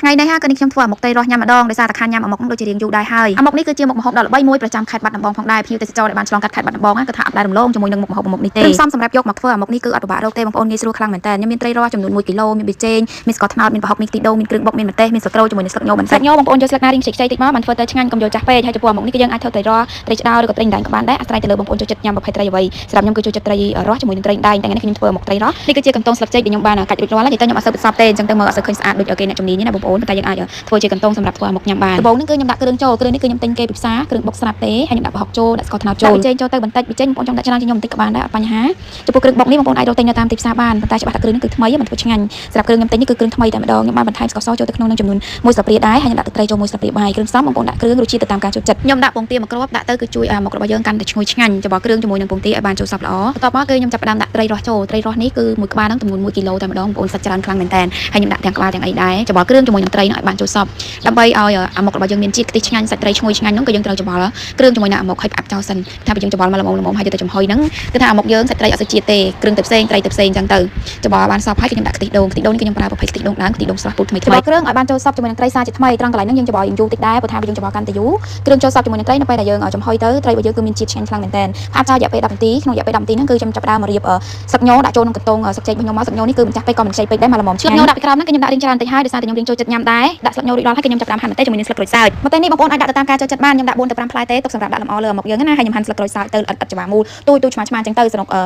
ថ្ងៃនេះហាគឺនេះខ្ញុំធ្វើអាមុកត្រីរស់ញ៉ាំម្ដងដោយសារតែខានញ៉ាំអាមុកដូចជារៀងយូរដែរហើយអាមុកនេះគឺជាមុខម្ហូបដ៏ល្បីមួយប្រចាំខេត្តបាត់ដំបងផងដែរភ្ញៀវទេសចរដែលបានឆ្លងកាត់ខេត្តបាត់ដំបងគឺថាអត់ដែលរំលងជាមួយនឹងមុខម្ហូបអាមុកនេះទេគ្រឿងផ្សំសម្រាប់យកមកធ្វើអាមុកនេះគឺអត់ពិបាករកទេបងប្អូនងាយស្រួលខ្លាំងមែនតើខ្ញុំមានត្រីរស់ចំនួន1គីឡូមានប៊ីចេងមានស្ករត្នោតមានប្រហុកមានខ្ទិះដូងមានគ្រឿងបុកមានម្ទេសមានស្លឹកក្រូចជាមួយនឹងស្លឹកញបន្តិចញបងប្អូនយកស្លឹកណារៀងខ្ចីៗតិចមកបានធ្វើទៅឆ្ងាញ់កុំយកចាស់ពេកហើយចំពោះអាមុកនេះគឺយើងអាចធ្វើត្រីរស់ត្រីឆ្ដោឬក៏ត្រីដែងក៏បានដែរអាស្រ័យទៅលើបងប្អូនចូលចិត្តញ៉ាំប្រភេទត្រីអ្វីសម្រាប់ខ្ញុំគឺចូលចិត្តត្រីរស់ជាមួយនឹងត្រីដែងតែថ្ងៃនេះខ្ញុំធ្វើអាមុកត្រីរស់នេះគឺជាកន្ទងស្លឹកចេកដែលខ្ញុំបានកាច់រួចរាល់ហើយតែខ្ញុំអត់សូវបិទសពទេអញ្ចឹងទៅមើលអត់សូវឃើញស្អាតដូចគេអ្នកជំនាញណាបងប្អូនតែយើងអាចធ្វើជាកន្ទងសម្រាប់ធ្វើអាមុកញ៉ាំបានដំបូងនេះគឺខ្ញុំដាក់គ្រឿងចូលគ្រឿងនេះគឺខ្ញុំទិញគេពីផ្សារគ្រឿងបុកស្រាប់ទេហើយខ្ញុំដាក់ប្រហុកចូលដាក់ស្ករត្នោតចូលចេញចូលទៅបន្តិចចេញបងប្អូនចង់ដាក់ច្រើនជាងខ្ញុំបន្តិចក៏បានដែរអត់បញ្ហាចំពោះគ្រឿងបុកនេះបងប្អូនអាចរកទិញនៅតាមទីផ្សារបានប៉ុន្តែច្បាស់ថាគ្រឿងនេះគឺថ្មីមិនធ្វើឆ្ងាញ់សម្រាប់គ្រឿងខ្ញុំទិញនេះគឺគ្រឿងថ្មីតែម្ដងខ្ញុំបានបន្ថែមស្ករសចូលទៅក្នុងនឹងចំនួន1ស្លាបព្រាដែរហើយខ្ញុំដាក់ទឹកត្រីចូល1ស្លាបព្រាបាយគ្រឿងផ្សំបងប្អូនដាក់គ្រឿងរសជាតិទៅតាមការចូលចិត្តខ្ញុំដាក់ពងទាមួយគ្រាប់ដាក់ទៅគឺជួយអាមុខរបស់យើងកាន់តែឈ្ងុយឆ្ងាញ់ចំពោះគ្រឿងជាមួយនឹងពងទាឲ្យបានចូលសព្វល្អបន្ទាប់មកគឺខ្ញុំចាប់ផ្ដើមដាក់ត្រីរស់ចូលត្រីរស់នេះគឺមួយក្បាលហ្នឹងចំនួន1គីឡូតែម្ដងបងប្អូនសាច់ច្រើនខ្លាំងមែនតើហើយខ្ញុំដាក់ទាំងក្បាលទាំងអីដែរចំពោះគ្រឿងជាមួយនឹងត្រីនោះឲ្យបានចូលសព្វដើម្បីឲ្យអាមុខរបស់យើងមានជាតិខ្ទិះឆ្ងាញ់សាច់ត្រីឈ្ងុយឆ្ងាញ់ហ្នឹងក៏យើងត្រូវច្បល់គ្រឿងជាមួយនឹងអាមុខឲ្យផ្អាប់ចោលសិនថាបើយើងច្បល់មកល្មមហើយយកទៅចំហុយហ្នឹងគឺថាអាមុខយើងសាច់ត្រីអត់សូវជាតិទេគ្រឿងទៅផ្សេងត្រីទៅផ្សេងអញ្ចឹងទៅច្បល់បានសព្វហើយគឺខ្ញុំដាក់ខ្ទិះដូងនេះគឺខ្ញុំប្រើប្រភេទខ្ទិះដូងដើមខ្ទិះដូងស្រស់ពូតថ្មីច្បល់គ្រឿងឲ្យបានចូលសព្វជាមួយនឹងត្រីសាជាថ្មីត្រង់កន្លែងហ្នឹងយើងច្បល់យូរតិចដែរព្រោះថាយើងច្បល់កាន់តែយូរគ្រឿងចូលសព្វជាមួយនឹងត្រីនៅពេលដែលយើងចំហុយទៅត្រីរបស់យើងគឺមានជាតិឆ្ងាញ់ខ្លាំងមែនតើផ្អាប់ចោលរយៈពេល10នាទីក្នុងរយៈពេល10នាទីហ្នឹងគឺខ្ញុំចាប់ផ្ដើមមករៀបសឹកញដាក់ចូលក្នុងកន្ទងសឹកចេករបស់ខ្ញុំមកសឹកញនេះគឺមិនចាស់ពេកក៏មិនខ្ចីពេកដែរមកល្មមឆ្ងាញ់ញដាក់ពីក្រោមហ្នឹងគឺខ្ញុំដាក់រៀងច្រើនតិចហើយដោយសារតែខ្ញុំរៀងចូលចិត្តញ៉ាំដែរដាក់ស្លឹកញរួចដល់ហើយគឺខ្ញុំចាប់ផ្ដើមហាន់ម្ទេសជាមួយនឹងស្លឹកក្រូចសើចម្ទេសនេះបងប្អូនអាចដាក់ទៅតាមការចូលចិត្តបានខ្ញុំដាក់4ទៅ5ផ្លែទេទុកសម្រាប់ដាក់លម្អលើអាមុខយើងណាហើយខ្ញុំហាន់ស្លឹកក្រូចសើចទៅល្អិតច្បាស់មូលទូឆ្មាអញ្ចឹងទៅ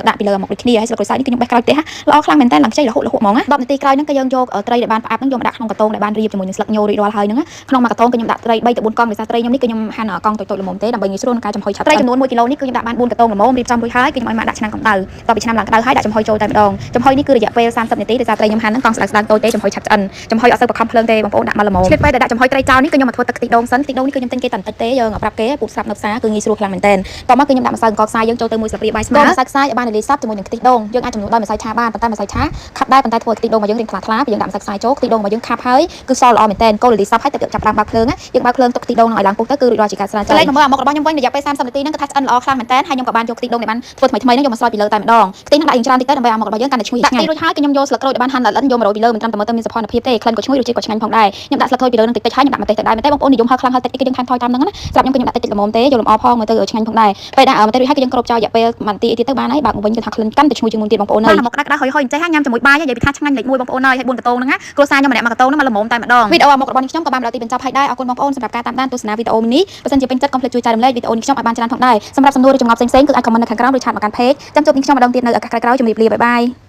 ដាក់ពីលើអាមុខដូចគ្នាហើយស្លឹកក្រូចសើចនេះគឺខ្ញុំបេះក្រោយផ្ទះល្អខ្លាំងមែនតើឡើងខ្ចីរហូតហ្មងណា10នាទីក្រោយហ្នឹងគឺយើងយកត្រីដែលបានផ្អាប់ហ្នឹងយកមកដាក់ក្នុងកន្ទងដែលបានរៀបជាមួយនឹងស្លឹកញរួចរាល់ហើយហ្នឹងក្នុងមួយកន្ទងគឺខ្ញុំដាក់ត្រី3ទៅ4កង់ដោយសារត្រីខ្ញុំនេះគឺខ្ញុំហាន់កង់តូចៗល្មមទេដើម្បីងាយស្រួលក្នុងការចំហុយឆាប់ត្រីចំនួន1គីឡូនេះគឺខ្ញុំដាក់បាន4កន្ទងល្មមរៀបចំរួចហើយគឺខ្ញុំឲ្យម៉ាក់ដាក់ឆ្នាំងកម្ដៅតពីឆ្នាំឡើងក្ដៅហើយដាក់ចំហុយចូលតែម្ដងចំហុយនេះគឺរយៈពេល30នាទីដោយសារត្រីខ្ញុំហាន់ហ្នឹងកង់ស្ដើងតូចទេចំហុយឆាប់ឆ្អិនចំហុយអត់សូវបង្ខំភ្លើងទេបងប្អូនដាក់មកល្មមឆ្លៀតពេលដែលដាក់ចំហុយត្រីចោលនេះគឺខ្ញុំមកធ្វើទឹកខ្ទិះដូងសិនខ្ទិះដូងនេះគឺខ្ញុំទិញគេតែបន្តិចទេយើងប្រាប់គេពូស្រាប់នៅផ្សារគឺងាយស្រួលខ្លាំងមែនទែនតមកគឺខ្ញុំដាក់ម្សៅអង្ករខ្សាយយើងចូលទៅ1ស្លាបព្រាបាយស្មើម្សៅខ្សាយឲ្យបានលាយសព្វជាមួយនឹងខ្ទិះដូងយើងអាចចំនួនដោយម្សៅឆាបានប៉ុន្តែម្សៅឆាខាប់ដែរប៉ុន្តែធ្វើឲ្យខ្ទិះដូងរបស់យើងរៀងថ្លាៗពេលយើងដាក់ម្សៅខ្សាយចូលខ្ទិះដូងរបស់យើងខាប់ហើយគឺសល្អមែនទែនកូរលាយសព្វហើយទៅចាប់ឡើងបើកភ្លើងយើងបើកភ្លើងទុកខ្ទិះដូងនឹងឲ្យឡើងពុះទៅគឺរួចរាល់ជាការស្រាចាលេខមកមើលអាមុខរបស់ខ្ញុំវិញរយៈពេល30នាទីហ្នឹងគឺថាឆ្អិនល្អខ្លាំងមែនទែនហើយខ្ញុំក៏បានយកខ្ទិះដូងដែលបានធ្វើថ្មីហ្នឹងយកមកស្រោចពីលើតែម្ដងខ្ទិះហ្នឹងដាក់យ៉ាងច្រើនតិចទៅដើម្បីអាមុខរបស់យើងកាន់តែឈ្ងុយឆ្ងាញ់រួចហើយគឺខ្ញុំយកស្លឹកក្រូចដែលបានហាន់ល្អិតយកមករោយពីលើមិនត្រឹមតែមើលទៅមានសោភ័ណភាពទេក្លិនក៏ឈ្ងុយរសជាតិក៏ឆ្ងាញ់ផងដែរខ្ញុំដាក់ស្លឹកក្រូចពីលើនឹងតិចៗហើយខ្ញុំដាក់ម្ទេសទៅដែរម្ទេសបងប្អូននិយមហឹរខ្លាំងហឹរតិចគឺយើងថែមថយតាមហ្នឹងណាសម្រាប់ខ្ញុំគឺខ្ញុំដាក់តិចៗល្មមទេយកលម្អផងមើលទៅឆ្ងាញ់ផងដែរពេលដាក់ម្ទេសរួចហើយគឺយើងគ្របចោលរយៈពេល1នាទីទៀតទៅបានហើយបើកមកវិញគឺថាក្លិនកាន់តែឈ្ងុយជាងមុនទៀតបងប្អូនអើយអាមុខក្តៅៗហុយៗចេះញ៉ាំជាមួយបាយនិយាយពីថាឆ្ងាញ់លេខ1បងប្អូនអើយហើយ4កន្ទងហ្នឹងណាគ្រួសារខ្ញុំម្នាក់មួយកន្ទងហ្នឹងមកល្មមតែម្ដងវីដេអូអាមុខរបស់ខ្ញុំក៏បានដល់ទីបញ្ចប់ហើយដែរអរគុណបងប្អូនសម្រាប់ការតាមដានទស្សនាវីដេអូនេះបើសិនជាពេញចិត្តកុំភ្លេចជួយចែករំលែកវីដេអូនេះខ្ញុំឲ្យបានច្រើនផងដែរសម្រាប់សំណួរឬចម្ងល់ផ្សេងៗគឺអាចខមមិននៅខាងក្រោមឬឆាតមកកាន់ page ចាំជួបនឹងខ្ញុំម្ដងទៀតនៅឱកាសក្រោយៗជម្រាបលាបាយបាយ